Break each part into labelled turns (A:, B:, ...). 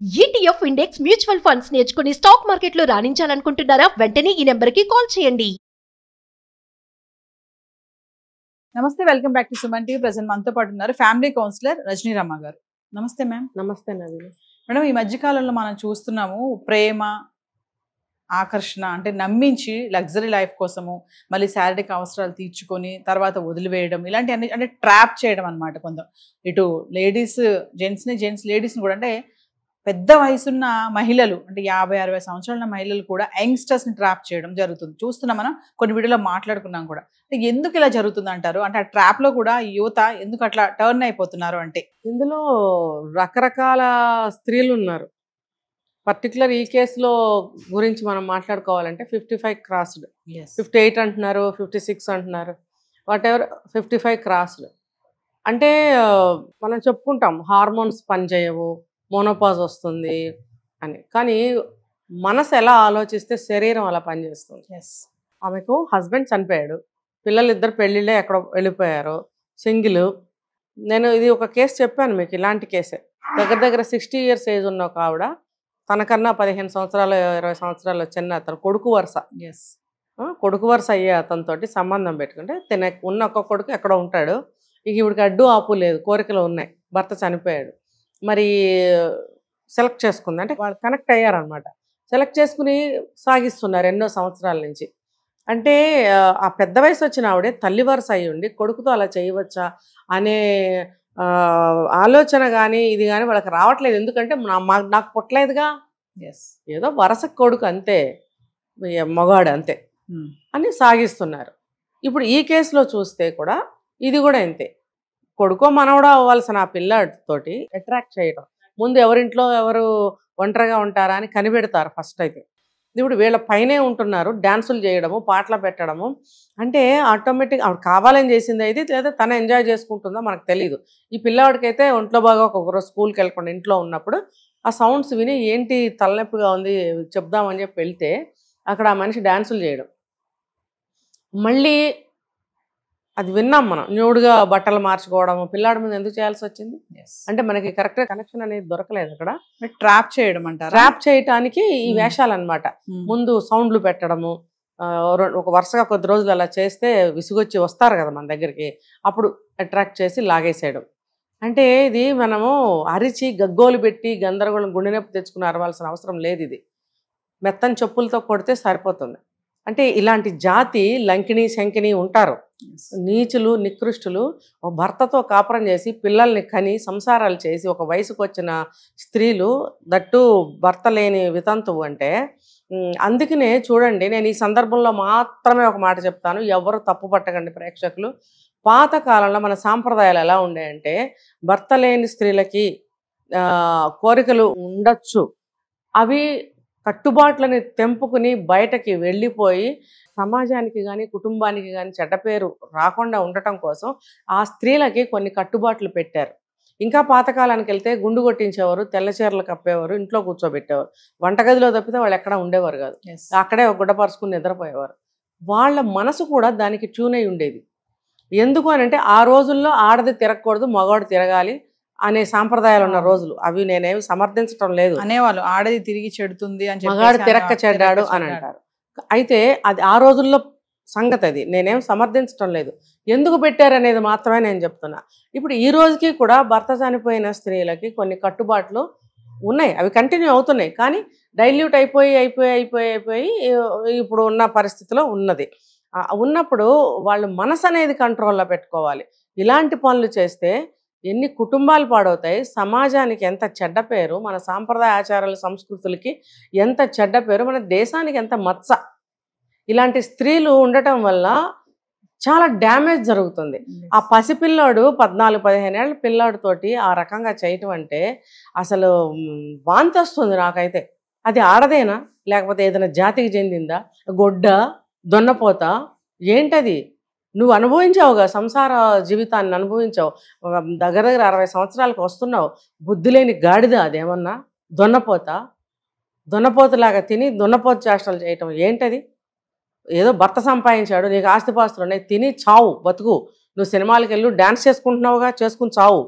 A: ETF index mutual funds నేర్చుకుని stock మార్కెట్లో రాణించాలనుకుంటున్నారా? వెంటనే ఈ నెంబర్కి కాల్ చేయండి.
B: నమస్తే, welcome back to Suman TV. Present మనతో పాటు ఉన్నారు ఫ్యామిలీ కౌన్సిలర్ రజనీ రమ గారు. నమస్తే మ్యామ్.
C: నమస్తే నవీన్.
B: మేడం, ఈ మధ్యకాలంలో మనం చూస్తున్నాము ప్రేమ, ఆకర్షణ అంటే నమ్మించి లగ్జరీ లైఫ్ కోసము మళ్ళీ శారీరక అవసరాలు తీర్చుకొని తర్వాత వదిలివేయడం, ఇలాంటి అన్ని అంటే ట్రాప్ చేయడం అనమాట. కొంత ఇటు లేడీస్ లేడీస్ని కూడా అంటే పెద్ద వయసున్న మహిళలు అంటే 50-60 సంవత్సరాల మహిళలు కూడా యంగ్స్టర్స్ని ట్రాప్ చేయడం జరుగుతుంది. చూస్తున్నాం, మనం కొన్ని వీడియోలో మాట్లాడుకున్నాం కూడా. ఎందుకు ఇలా జరుగుతుంది అంటారు? అంటే ఆ ట్రాప్లో కూడా యువత ఎందుకు అట్లా టర్న్ అయిపోతున్నారు? అంటే
C: ఇందులో రకరకాల స్త్రీలు ఉన్నారు. పర్టికులర్ ఈ కేసులో గురించి మనం మాట్లాడుకోవాలంటే 55 క్రాస్డ్, 58 అంటున్నారు, 56 అంటున్నారు, వాట్ ఎవర్ 55 క్రాస్డ్ అంటే మనం చెప్పుకుంటాం హార్మోన్స్ పనిచేయవు, మోనోపాజ్ వస్తుంది అని. కానీ మనసు ఎలా ఆలోచిస్తే శరీరం అలా పనిచేస్తుంది. ఆమెకు హస్బెండ్ చనిపోయాడు, పిల్లలు ఇద్దరు పెళ్ళిళ్ళే ఎక్కడ వెళ్ళిపోయారు, సింగిల్. నేను ఇది ఒక కేసు చెప్పాను మీకు, ఇలాంటి కేసే. దగ్గర 60 years ఏజ్ ఉన్న ఒక ఆవిడ, తనకన్నా 15 సంవత్సరాలు 20 సంవత్సరాలు చిన్న అతను కొడుకు వరుస అయ్యే అతనితోటి సంబంధం పెట్టుకుంటే ఉన్న ఒక్క కొడుకు ఎక్కడో ఉంటాడు. ఇక ఇవిడికి అడ్డు ఆపు లేదు, కోరికలు ఉన్నాయి, భర్త చనిపోయాడు. మరి సెలెక్ట్ చేసుకుంది, అంటే వాళ్ళు కనెక్ట్ అయ్యారనమాట. సెలెక్ట్ చేసుకుని సాగిస్తున్నారు ఎన్నో సంవత్సరాల నుంచి. అంటే ఆ పెద్ద వయసు వచ్చిన ఆవిడే తల్లి వరుస అయ్యి ఉండి కొడుకుతో అలా చేయవచ్చా అనే ఆలోచన కానీ ఇది కానీ వాళ్ళకి రావట్లేదు. ఎందుకంటే నాకు పుట్టలేదుగా, ఏదో వరస కొడుకు అంతే, మగాడు అంతే అని సాగిస్తున్నారు. ఇప్పుడు ఈ కేసులో చూస్తే కూడా ఇది కూడా అంతే. కొడుకో మనవడో అవ్వాల్సిన ఆ పిల్లాడితోటి అట్రాక్ట్ చేయడం, ముందు ఎవరింట్లో ఎవరు ఒంటరిగా ఉంటారా అని కనిపెడతారు ఫస్ట్. అయితే ఇప్పుడు వీళ్ళ పైనే ఉంటున్నారు, డ్యాన్సులు చేయడము, పాటలు పెట్టడము. అంటే ఆటోమేటిక్ ఆవిడ కావాలని చేసింది అయితే, లేదా తన ఎంజాయ్ చేసుకుంటుందో మనకు తెలియదు. ఈ పిల్లవాడికైతే ఒంట్లో బాగా ఒకరోజు స్కూల్కి వెళ్ళకుండా ఇంట్లో ఉన్నప్పుడు ఆ సౌండ్స్ విని ఏంటి తలనొప్పిగా ఉంది చెప్దామని చెప్పి వెళ్తే అక్కడ ఆ మనిషి డ్యాన్సులు చేయడం. మళ్ళీ అది విన్నాం మనం, న్యూడ్గా బట్టలు మార్చుకోవడము. పిల్లాడి మీద ఎందుకు చేయాల్సి వచ్చింది అంటే మనకి కరెక్ట్గా కనెక్షన్ అనేది దొరకలేదు. అక్కడ
B: ట్రాప్ చేయడం అంటారు.
C: ట్రాప్ చేయటానికి ఈ వేషాలు అనమాట. ముందు సౌండ్లు పెట్టడము, ఒక వరుసగా కొద్ది రోజులు అలా చేస్తే విసుగొచ్చి వస్తారు కదా మన దగ్గరికి, అప్పుడు అట్రాక్ట్ చేసి లాగేసేయడం. అంటే ఇది మనము అరిచి గగ్గోలు పెట్టి గందరగోళం గుండె నొప్పి తెచ్చుకుని అరవాల్సిన అవసరం లేదు. ఇది మెత్తని చెప్పులతో కొడితే సరిపోతుంది. అంటే ఇలాంటి జాతి లంకిణి శంకిని ఉంటారు, నీచులు నికృష్టులు. భర్తతో కాపురం చేసి పిల్లల్ని కని సంసారాలు చేసి ఒక వయసుకు వచ్చిన స్త్రీలు, దట్టు భర్త లేని వితంతువు. అంటే అందుకనే చూడండి, నేను ఈ సందర్భంలో మాత్రమే ఒక మాట చెప్తాను, ఎవరు తప్పు పట్టకండి ప్రేక్షకులు. పాతకాలంలో మన సాంప్రదాయాలు ఎలా ఉండేయంటే, భర్త లేని స్త్రీలకి కోరికలు ఉండొచ్చు, అవి కట్టుబాట్లని తెంపుకుని బయటకి వెళ్ళిపోయి సమాజానికి కానీ కుటుంబానికి కానీ చెడ్డ పేరు రాకుండా ఉండటం కోసం ఆ స్త్రీలకి కొన్ని కట్టుబాట్లు పెట్టారు. ఇంకా పాతకాలానికి వెళ్తే గుండు కొట్టించేవారు, తెల్ల చీరలు కప్పేవారు, ఇంట్లో కూర్చోబెట్టేవారు. వంటగదిలో తప్పితే వాళ్ళు ఎక్కడ ఉండేవారు కాదు, అక్కడే ఒక గుడ్డ పరుచుకుని నిద్రపోయేవారు. వాళ్ళ మనసు కూడా దానికి ట్యూన్ అయి ఉండేది. ఎందుకు అని అంటే ఆ రోజుల్లో ఆడది తిరగకూడదు, మగవాడు తిరగాలి అనే సాంప్రదాయాలు ఉన్న రోజులు అవి. నేనేమి సమర్థించడం లేదు,
B: అనేవాళ్ళు ఆడది తిరిగి చెడుతుంది అని,
C: మగాడు తిరక్క చెడ్డాడు అని అంటారు. అయితే అది ఆ రోజుల్లో సంగతి, అది నేనేం సమర్థించడం లేదు. ఎందుకు పెట్టారనేది మాత్రమే నేను చెప్తున్నా. ఇప్పుడు ఈ రోజుకి కూడా భర్త చనిపోయిన స్త్రీలకి కొన్ని కట్టుబాట్లు ఉన్నాయి, అవి కంటిన్యూ అవుతున్నాయి. కానీ డైల్యూట్ అయిపోయి ఇప్పుడు ఉన్న పరిస్థితిలో ఉన్నది. ఉన్నప్పుడు వాళ్ళు మనసు అనేది కంట్రోల్లో పెట్టుకోవాలి. ఇలాంటి పనులు చేస్తే ఎన్ని కుటుంబాలు పాడవుతాయి, సమాజానికి ఎంత చెడ్డ పేరు, మన సాంప్రదాయ ఆచారాల సంస్కృతులకి ఎంత చెడ్డ పేరు, మన దేశానికి ఎంత మచ్చ. ఇలాంటి స్త్రీలు ఉండటం వల్ల చాలా డ్యామేజ్ జరుగుతుంది. ఆ పసిపిల్లాడు 14-15 ఏళ్ళ పిల్లాడితోటి ఆ రకంగా చేయటం అంటే అసలు వాంతి వస్తుంది నాకైతే. అది ఆడదేనా, లేకపోతే ఏదైనా జాతికి చెందిందా, గొడ్డ దొన్నపోత ఏంటది? నువ్వు అనుభవించావుగా, సంసార జీవితాన్ని అనుభవించావు, దగ్గర 60 సంవత్సరాలకు వస్తున్నావు. బుద్ధి లేని గాడిద అదేమన్నా, దొన్నపోతలాగా తిని దొన్నపోత చేష్టలు చేయటం ఏంటది? ఏదో భర్త సంపాదించాడు, నీకు ఆస్తిపాస్తులు ఉన్నాయి, తిని చావు, బతుకు. నువ్వు సినిమాలకు వెళ్ళు, డ్యాన్స్ చేసుకుంటున్నావుగా, చేసుకుని చావు.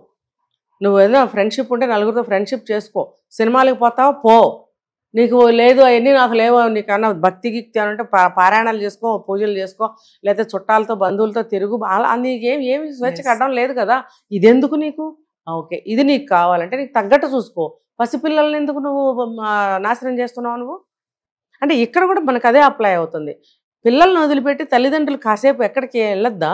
C: నువ్వు ఏదైనా ఫ్రెండ్షిప్ ఉంటే నలుగురితో ఫ్రెండ్షిప్ చేసుకో, సినిమాలకు పోతావా పో, నీకు లేదు అవన్నీ నాకు లేవు, నీకన్నా భక్తి గిక్తి అని అంటే పారాయణాలు చేసుకో, పూజలు చేసుకో, లేకపోతే చుట్టాలతో బంధువులతో తిరుగు, నీకేమి స్వేచ్ఛకి అడ్డం లేదు కదా, ఇదెందుకు నీకు? ఓకే, ఇది నీకు కావాలంటే నీకు తగ్గట్టు చూసుకో. పసిపిల్లల్ని ఎందుకు నువ్వు నాశనం చేస్తున్నావు నువ్వు? అంటే ఇక్కడ కూడా మనకు అదే అప్లై అవుతుంది. పిల్లల్ని వదిలిపెట్టి తల్లిదండ్రులు కాసేపు ఎక్కడికి వెళ్ళొద్దా?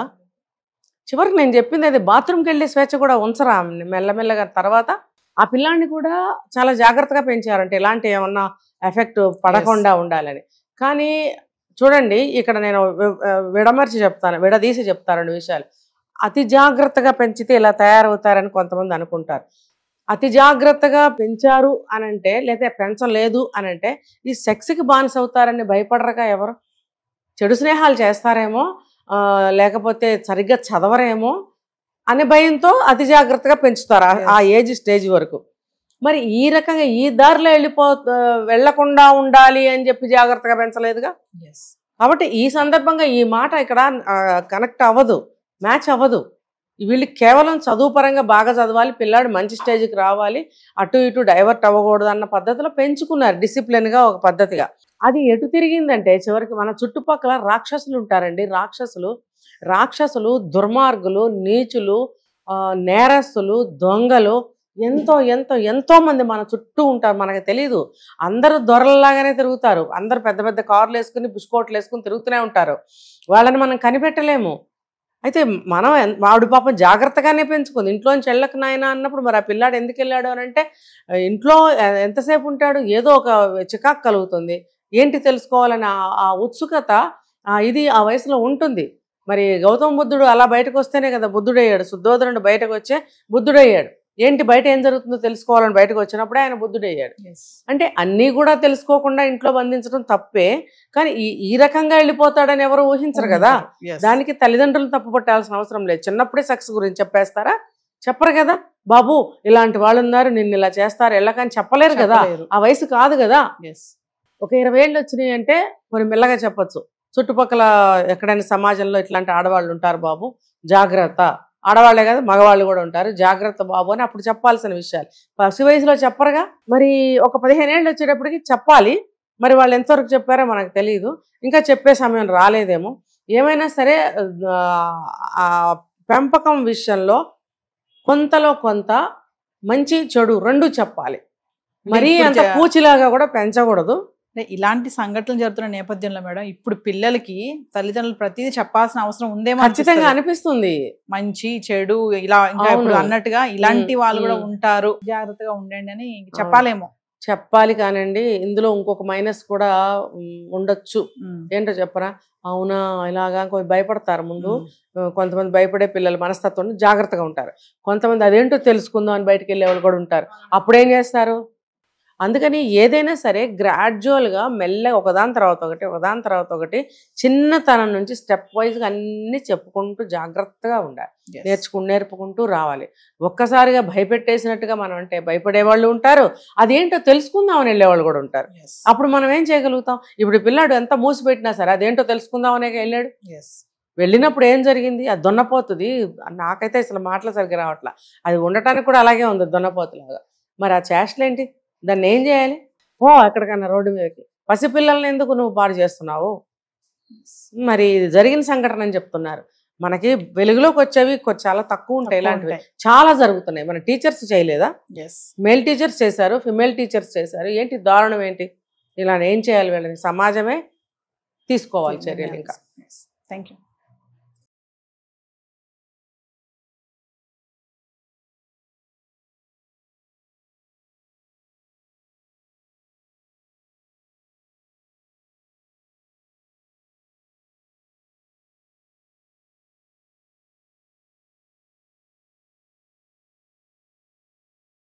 C: చివరికి నేను చెప్పింది అది, బాత్రూమ్కి వెళ్ళే స్వేచ్ఛ కూడా ఉంచరా మెల్లమెల్లగా. తర్వాత ఆ పిల్లాన్ని కూడా చాలా జాగ్రత్తగా పెంచారంటే ఇలాంటి ఏమన్నా ఎఫెక్ట్ పడకుండా ఉండాలని. కానీ చూడండి, ఇక్కడ నేను విడదీసి చెప్తాను 2 విషయాలు. అతి జాగ్రత్తగా పెంచితే ఇలా తయారవుతారని కొంతమంది అనుకుంటారు. అతి జాగ్రత్తగా పెంచారు అనంటే, లేదా పెంచలేదు అనంటే ఈ సెక్స్కి బానిస అవుతారని భయపడరుగా ఎవరు? చెడు స్నేహాలు చేస్తారేమో, లేకపోతే సరిగ్గా చదవరేమో అనే భయంతో అతి జాగ్రత్తగా పెంచుతారు ఆ ఏజ్ స్టేజ్ వరకు. మరి ఈ రకంగా ఈ దారిలో వెళ్లకుండా ఉండాలి అని చెప్పి జాగ్రత్తగా పెంచలేదుగా. కాబట్టి ఈ సందర్భంగా ఈ మాట ఇక్కడ కనెక్ట్ అవ్వదు, మ్యాచ్ అవ్వదు. వీళ్ళకి కేవలం చదువు పరంగా బాగా చదవాలి, పిల్లాడు మంచి స్టేజ్కి రావాలి, అటు ఇటు డైవర్ట్ అవ్వకూడదు అన్న పద్ధతిలో పెంచుకున్నారు, డిసిప్లిన్గా ఒక పద్ధతిగా. అది ఎటు తిరిగిందంటే చివరికి మన చుట్టుపక్కల రాక్షసులు ఉంటారండి. రాక్షసులు దుర్మార్గులు, నీచులు, నేరస్తులు, దొంగలు ఎంతో మంది మన చుట్టూ ఉంటారు. మనకు తెలీదు. అందరూ దొరలలాగానే తిరుగుతారు. అందరూ పెద్ద పెద్ద కార్లు వేసుకుని బుష్కోట్లు వేసుకుని తిరుగుతూనే ఉంటారు. వాళ్ళని మనం కనిపెట్టలేము. అయితే మనం వాడు పాపం జాగ్రత్తగానే పెంచుకుంది. ఇంట్లోంచి వెళ్ళక నాయన అన్నప్పుడు మరి ఆ పిల్లాడు ఎందుకు వెళ్ళాడు అని అంటే, ఇంట్లో ఎంతసేపు ఉంటాడు, ఏదో ఒక చికాకు కలుగుతుంది, ఏంటి తెలుసుకోవాలని ఆ ఉత్సుకత ఇది ఆ వయసులో ఉంటుంది. మరి గౌతమ బుద్ధుడు అలా బయటకు వస్తేనే కదా బుద్ధుడయ్యాడు. శుద్ధోదనుడు బయటకు వచ్చే బుద్ధుడయ్యాడు. ఏంటి బయట ఏం జరుగుతుందో తెలుసుకోవాలని బయటకు వచ్చినప్పుడే ఆయన బుద్ధుడయ్యాడు. అంటే అన్నీ కూడా తెలుసుకోకుండా ఇంట్లో బంధించడం తప్పే, కానీ ఈ రకంగా వెళ్ళిపోతాడని ఎవరు ఊహించరు కదా. దానికి తల్లిదండ్రులు తప్పు పట్టాల్సిన అవసరం లేదు. చిన్నప్పుడే సెక్స్ గురించి చెప్పేస్తారా? చెప్పరు కదా. బాబు ఇలాంటి వాళ్ళు ఉన్నారు, నిన్ను ఇలా చేస్తారు వెళ్ళకని చెప్పలేరు కదా, ఆ వయసు కాదు కదా. ఒక 20 ఏళ్ళు వచ్చినాయి అంటే కొన్ని మెల్లగా చెప్పచ్చు. చుట్టుపక్కల ఎక్కడైనా సమాజంలో ఇట్లాంటి ఆడవాళ్ళు ఉంటారు బాబు, జాగ్రత్త. ఆడవాళ్లే కదా మగవాళ్ళు కూడా ఉంటారు, జాగ్రత్త బాబు అని అప్పుడు చెప్పాల్సిన విషయాలు. పసి వయసులో చెప్పరుగా. మరి ఒక 15 ఏళ్ళు వచ్చేటప్పటికి చెప్పాలి. మరి వాళ్ళు ఎంతవరకు చెప్పారో మనకు తెలియదు, ఇంకా చెప్పే సమయం రాలేదేమో. ఏమైనా సరే ఆ పెంపకం విషయంలో కొంతలో కొంత మంచి చెడు 2 చెప్పాలి. మరీ అంత పూచిలాగా కూడా పెంచకూడదు.
B: ఇలాంటి సంఘటనలు జరుగుతున్న నేపథ్యంలో మేడం ఇప్పుడు పిల్లలకి తల్లిదండ్రులు ప్రతిదీ చెప్పాల్సిన అవసరం ఉందేమో
C: ఖచ్చితంగా అనిపిస్తుంది.
B: మంచి చెడు ఇలా ఇంకా ఇప్పుడు అన్నట్టుగా ఇలాంటి వాళ్ళు కూడా ఉంటారు, జాగ్రత్తగా ఉండండి అని చెప్పాలేమో.
C: చెప్పాలి కానండి, ఇందులో ఇంకొక మైనస్ కూడా ఉండొచ్చు. ఏంటో చెప్పరా? అవునా ఇలాగా కొంచెం భయపడతారు ముందు. కొంతమంది భయపడే పిల్లల మనస్తత్వం జాగ్రత్తగా ఉంటారు. కొంతమంది అదేంటో తెలుసుకుందాం అని బయటకు వెళ్ళే వాళ్ళు కూడా ఉంటారు. అప్పుడేం చేస్తారు? అందుకని ఏదైనా సరే గ్రాడ్యువల్గా మెల్లగా ఒకదాని తర్వాత ఒకటి చిన్నతనం నుంచి స్టెప్ వైజ్గా అన్నీ చెప్పుకుంటూ జాగ్రత్తగా ఉండాలి. నేర్పుకుంటూ రావాలి. ఒక్కసారిగా భయపెట్టేసినట్టుగా మనం అంటే భయపడే వాళ్ళు ఉంటారు, అదేంటో తెలుసుకుందామని వెళ్ళేవాళ్ళు కూడా ఉంటారు. అప్పుడు మనం ఏం చేయగలుగుతాం? ఇప్పుడు పిల్లాడు ఎంత మూసిపెట్టినా సరే అదేంటో తెలుసుకుందామనే వెళ్ళాడు. వెళ్ళినప్పుడు ఏం జరిగింది? అది దున్నపోతుంది. నాకైతే అసలు మాటలు సరిగ్గా రావట్లా. అది ఉండటానికి కూడా అలాగే ఉంది దున్నపోతులాగా. మరి ఆ చేష్టలేంటి? దాన్ని ఏం చేయాలి? ఎక్కడికన్నా రోడ్డు మీదకి. పసిపిల్లల్ని ఎందుకు నువ్వు పాడు చేస్తున్నావు? మరి జరిగిన సంఘటన అని చెప్తున్నారు. మనకి వెలుగులోకి వచ్చేవి చాలా తక్కువ ఉంటాయి, ఇలాంటివి చాలా జరుగుతున్నాయి. మన టీచర్స్ చేయలేదా? మేల్ టీచర్స్ చేశారు, ఫిమేల్ టీచర్స్ చేశారు. ఏంటి దారుణం ఏంటి? ఇలా ఏం చేయాలి? వీళ్ళని సమాజమే తీసుకోవాలి చర్యలు. ఇంకా
B: థ్యాంక్ యూ.